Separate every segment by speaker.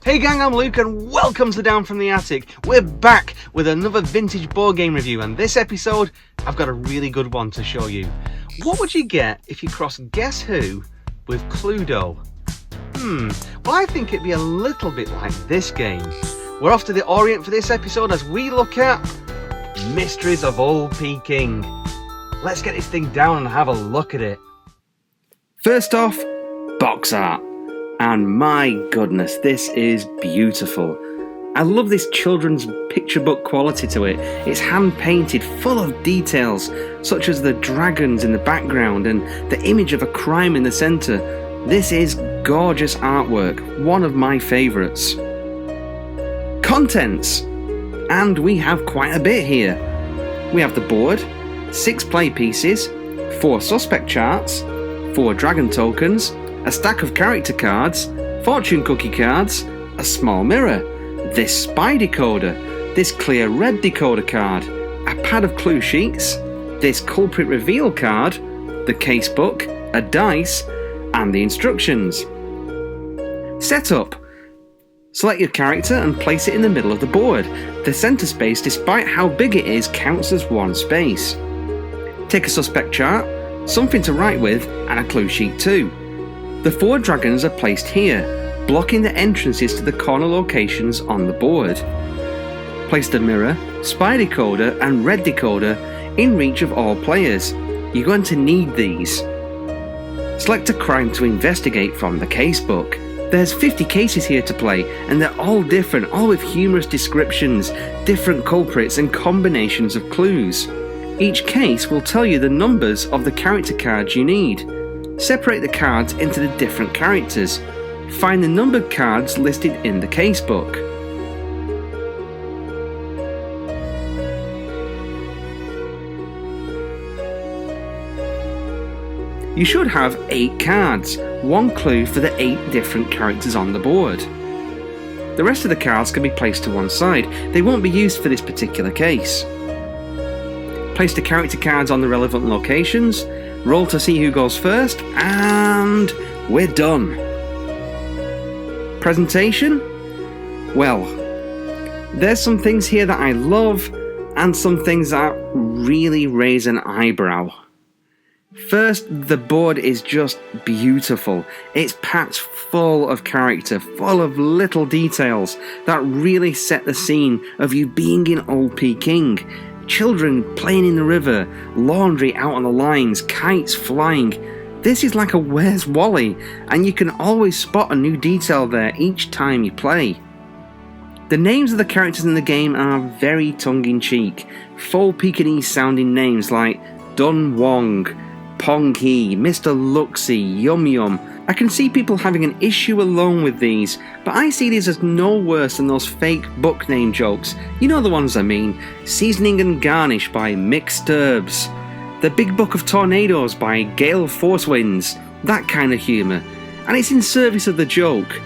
Speaker 1: Hey gang, I'm Luke and welcome to Down from the Attic. We're back with another vintage board game review, and this episode I've got a really good one to show you. What would you get if you cross Guess Who with Cluedo? Well, I think it'd be a little bit like this game. We're off to the Orient for this episode as we look at Mysteries of Old Peking. Let's get this thing down and have a look at it. First off, box art. And my goodness, this is beautiful. I love this children's picture book quality to it. It's hand painted, full of details, such as the dragons in the background and the image of a crime in the centre. This is gorgeous artwork, one of my favourites. Contents! And we have quite a bit here. We have the board, 6 play pieces, 4 suspect charts, 4 dragon tokens, a stack of character cards, fortune cookie cards, a small mirror, this spy decoder, this clear red decoder card, a pad of clue sheets, this culprit reveal card, the casebook, a dice, and the instructions. Setup. Select your character and place it in the middle of the board. The centre space, despite how big it is, counts as one space. Take a suspect chart, something to write with, and a clue sheet too. The 4 dragons are placed here, blocking the entrances to the corner locations on the board. Place the mirror, spy decoder and red decoder in reach of all players. You're going to need these. Select a crime to investigate from the casebook. There's 50 cases here to play, and they're all different, all with humorous descriptions, different culprits and combinations of clues. Each case will tell you the numbers of the character cards you need. Separate the cards into the different characters. Find the numbered cards listed in the casebook. You should have 8 cards, 1 clue for the 8 different characters on the board. The rest of the cards can be placed to one side. They won't be used for this particular case. Place the character cards on the relevant locations. Roll to see who goes first, and we're done. Presentation? Well, there's some things here that I love, and some things that really raise an eyebrow. First, the board is just beautiful. It's packed full of character, full of little details that really set the scene of you being in Old Peking. Children playing in the river, laundry out on the lines, kites flying. This is like a Where's Wally, and you can always spot a new detail there each time you play. The names of the characters in the game are very tongue-in-cheek, full Pekingese sounding names like Dun Wong, Pong Hee, Mr. Luxie, Yum Yum. I can see people having an issue alone with these, but I see these as no worse than those fake book name jokes. You know the ones I mean. Seasoning and Garnish by Mixed Herbs. The Big Book of Tornadoes by Gale Forcewinds. That kind of humour. And it's in service of the joke.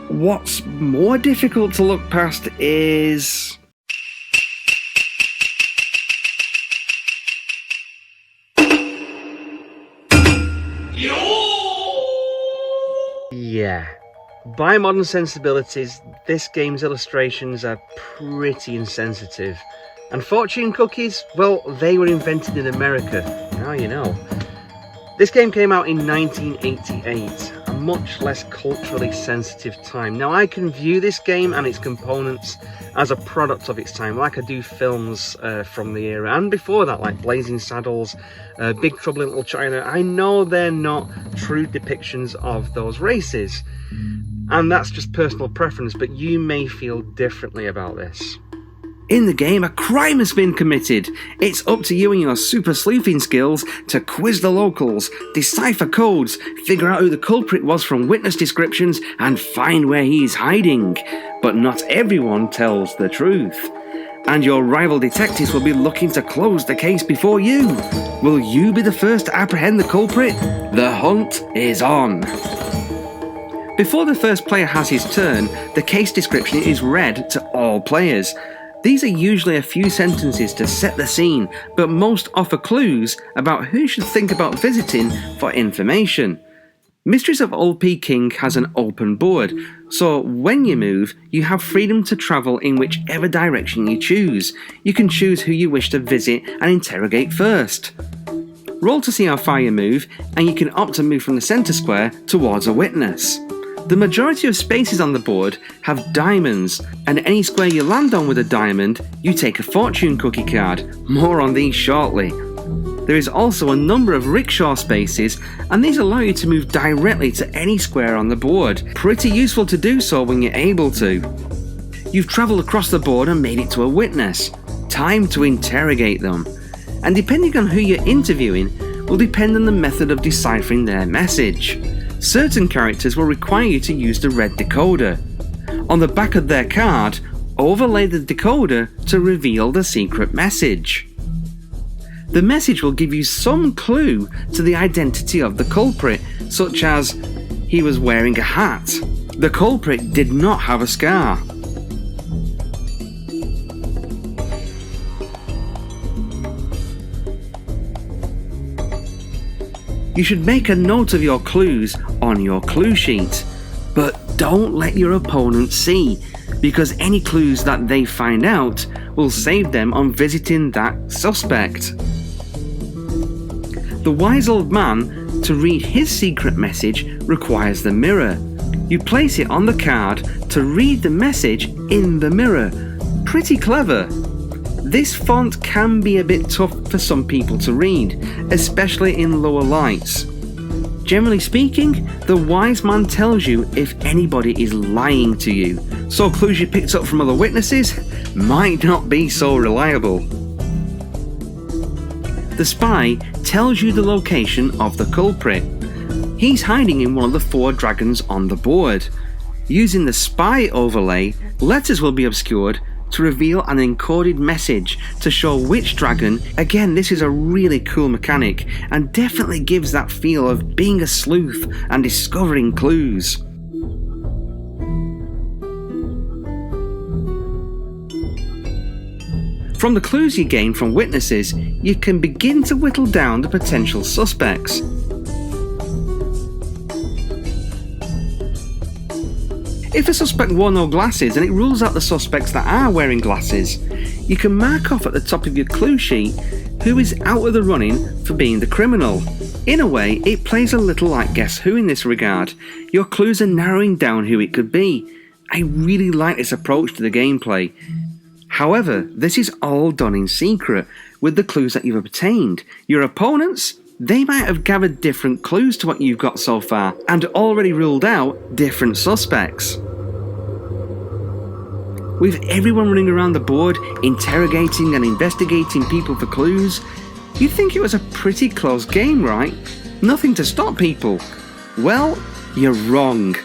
Speaker 1: What's more difficult to look past is... Yeah, by modern sensibilities, this game's illustrations are pretty insensitive. And fortune cookies, well, they were invented in America, now you know. This game came out in 1988, a much less culturally sensitive time. Now I can view this game and its components as a product of its time, like I do films from the era, and before that, like Blazing Saddles, Big Trouble in Little China. I know they're not true depictions of those races, and that's just personal preference, but you may feel differently about this. In the game, a crime has been committed. It's up to you and your super sleuthing skills to quiz the locals, decipher codes, figure out who the culprit was from witness descriptions, and find where he's hiding. But not everyone tells the truth. And your rival detectives will be looking to close the case before you. Will you be the first to apprehend the culprit? The hunt is on. Before the first player has his turn, the case description is read to all players. These are usually a few sentences to set the scene, but most offer clues about who should think about visiting for information. Mysteries of Old Peking has an open board, so when you move, you have freedom to travel in whichever direction you choose. You can choose who you wish to visit and interrogate first. Roll to see how far you move, and you can opt to move from the centre square towards a witness. The majority of spaces on the board have diamonds, and any square you land on with a diamond, you take a fortune cookie card. More on these shortly. There is also a number of rickshaw spaces, and these allow you to move directly to any square on the board. Pretty useful to do so when you're able to. You've travelled across the board and made it to a witness. Time to interrogate them. And depending on who you're interviewing, will depend on the method of deciphering their message. Certain characters will require you to use the red decoder. On the back of their card, overlay the decoder to reveal the secret message. The message will give you some clue to the identity of the culprit, such as, he was wearing a hat. The culprit did not have a scar. You should make a note of your clues on your clue sheet, but don't let your opponent see, because any clues that they find out will save them on visiting that suspect. The wise old man, to read his secret message, requires the mirror. You place it on the card to read the message in the mirror. Pretty clever. This font can be a bit tough for some people to read, especially in lower lights. Generally speaking, the wise man tells you if anybody is lying to you, so clues you picked up from other witnesses might not be so reliable. The spy tells you the location of the culprit. He's hiding in one of the 4 dragons on the board. Using the spy overlay, letters will be obscured to reveal an encoded message to show which dragon. Again, this is a really cool mechanic and definitely gives that feel of being a sleuth and discovering clues. From the clues you gain from witnesses, you can begin to whittle down the potential suspects. If a suspect wore no glasses and it rules out the suspects that are wearing glasses, you can mark off at the top of your clue sheet who is out of the running for being the criminal. In a way, it plays a little like Guess Who in this regard. Your clues are narrowing down who it could be. I really like this approach to the gameplay. However, this is all done in secret, with the clues that you've obtained. Your opponents, they might have gathered different clues to what you've got so far, and already ruled out different suspects. With everyone running around the board, interrogating and investigating people for clues, you'd think it was a pretty close game, right? Nothing to stop people. Well, you're wrong.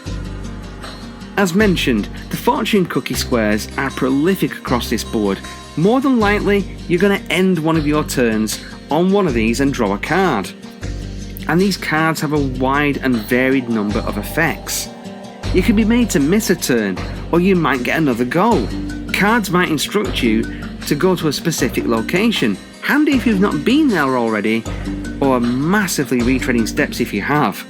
Speaker 1: As mentioned, the fortune cookie squares are prolific across this board. More than likely, you're going to end one of your turns on one of these and draw a card. And these cards have a wide and varied number of effects. You can be made to miss a turn, or you might get another go. Cards might instruct you to go to a specific location, handy if you've not been there already, or massively retreading steps if you have.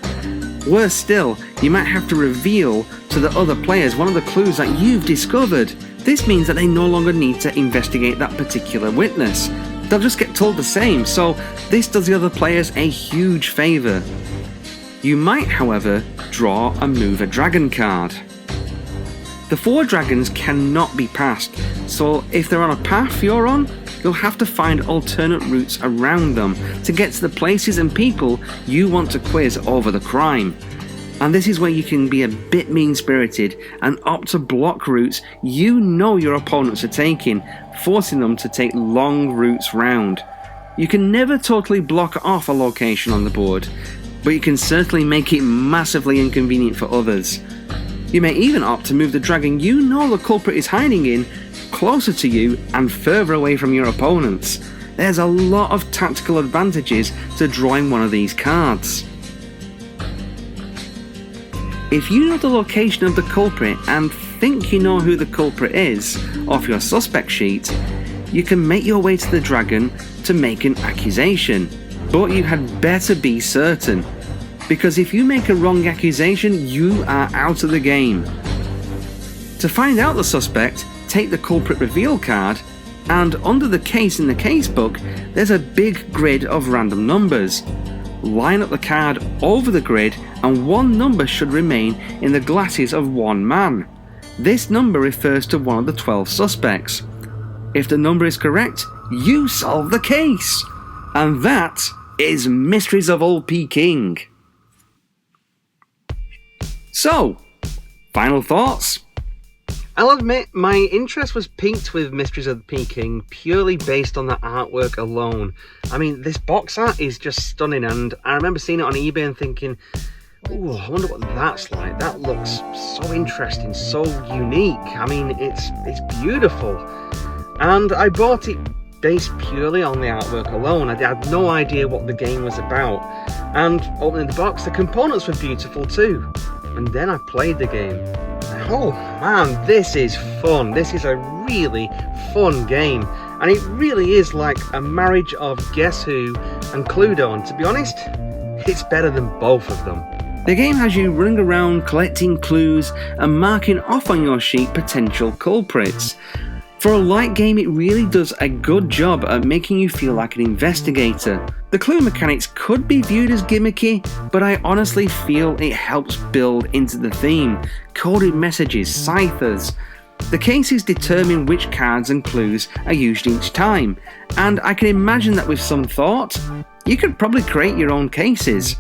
Speaker 1: Worse still, you might have to reveal to the other players one of the clues that you've discovered. This means that they no longer need to investigate that particular witness. They'll just get told the same, so this does the other players a huge favour. You might, however, draw and move a dragon card. The 4 dragons cannot be passed, so if they're on a path you're on, you'll have to find alternate routes around them to get to the places and people you want to quiz over the crime. And this is where you can be a bit mean-spirited and opt to block routes you know your opponents are taking, forcing them to take long routes round. You can never totally block off a location on the board, but you can certainly make it massively inconvenient for others. You may even opt to move the dragon you know the culprit is hiding in closer to you and further away from your opponents. There's a lot of tactical advantages to drawing one of these cards. If you know the location of the culprit and think you know who the culprit is off your suspect sheet, you can make your way to the dragon to make an accusation, but you had better be certain. because if you make a wrong accusation, you are out of the game. To find out the suspect, take the culprit reveal card, and under the case in the casebook, there's a big grid of random numbers. Line up the card over the grid, and one number should remain in the glasses of one man. This number refers to one of the 12 suspects. If the number is correct, you solve the case. And that is Mysteries of Old Peking. So, final thoughts? I'll admit, my interest was piqued with Mysteries of Peking purely based on the artwork alone. I mean, this box art is just stunning, and I remember seeing it on eBay and thinking, ooh, I wonder what that's like. That looks so interesting, so unique. I mean, it's beautiful. And I bought it based purely on the artwork alone. I had no idea what the game was about. And opening the box, the components were beautiful too. And then I played the game. Oh man, this is fun. This is a really fun game. And it really is like a marriage of Guess Who and Cluedo. And to be honest, it's better than both of them. The game has you running around collecting clues and marking off on your sheet potential culprits. For a light game, it really does a good job at making you feel like an investigator. The clue mechanics could be viewed as gimmicky, but I honestly feel it helps build into the theme. Coded messages, ciphers. The cases determine which cards and clues are used each time, and I can imagine that with some thought, you could probably create your own cases.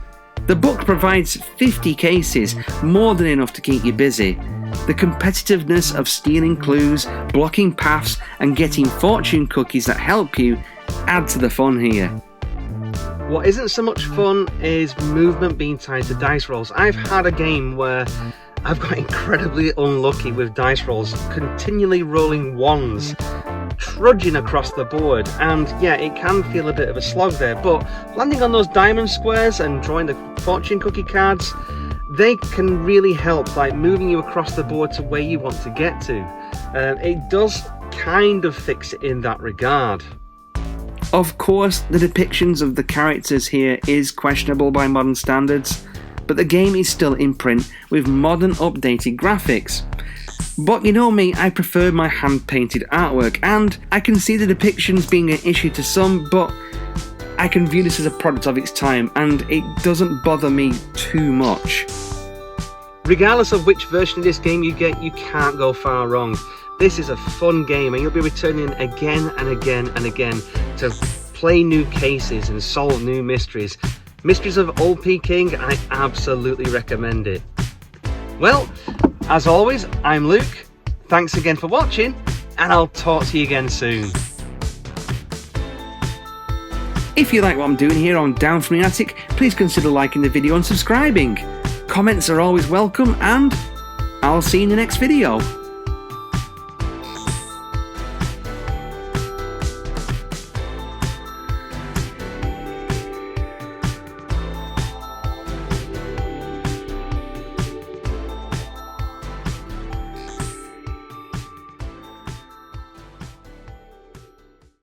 Speaker 1: The book provides 50 cases, more than enough to keep you busy. The competitiveness of stealing clues, blocking paths, and getting fortune cookies that help you add to the fun here. What isn't so much fun is movement being tied to dice rolls. I've had a game where I've got incredibly unlucky with dice rolls, continually rolling ones, trudging across the board, and yeah, it can feel a bit of a slog there, but landing on those diamond squares and drawing the fortune cookie cards, they can really help, like moving you across the board to where you want to get to. It does kind of fix it in that regard. Of course, the depictions of the characters here is questionable by modern standards, but the game is still in print with modern updated graphics. But you know me, I prefer my hand-painted artwork, and I can see the depictions being an issue to some, but I can view this as a product of its time, and it doesn't bother me too much. Regardless of which version of this game you get, you can't go far wrong. This is a fun game, and you'll be returning again and again and again to play new cases and solve new mysteries. Mysteries of Old Peking, I absolutely recommend it. Well, as always, I'm Luke. Thanks again for watching, and I'll talk to you again soon. If you like what I'm doing here on Down from the Attic, please consider liking the video and subscribing. Comments are always welcome, and I'll see you in the next video.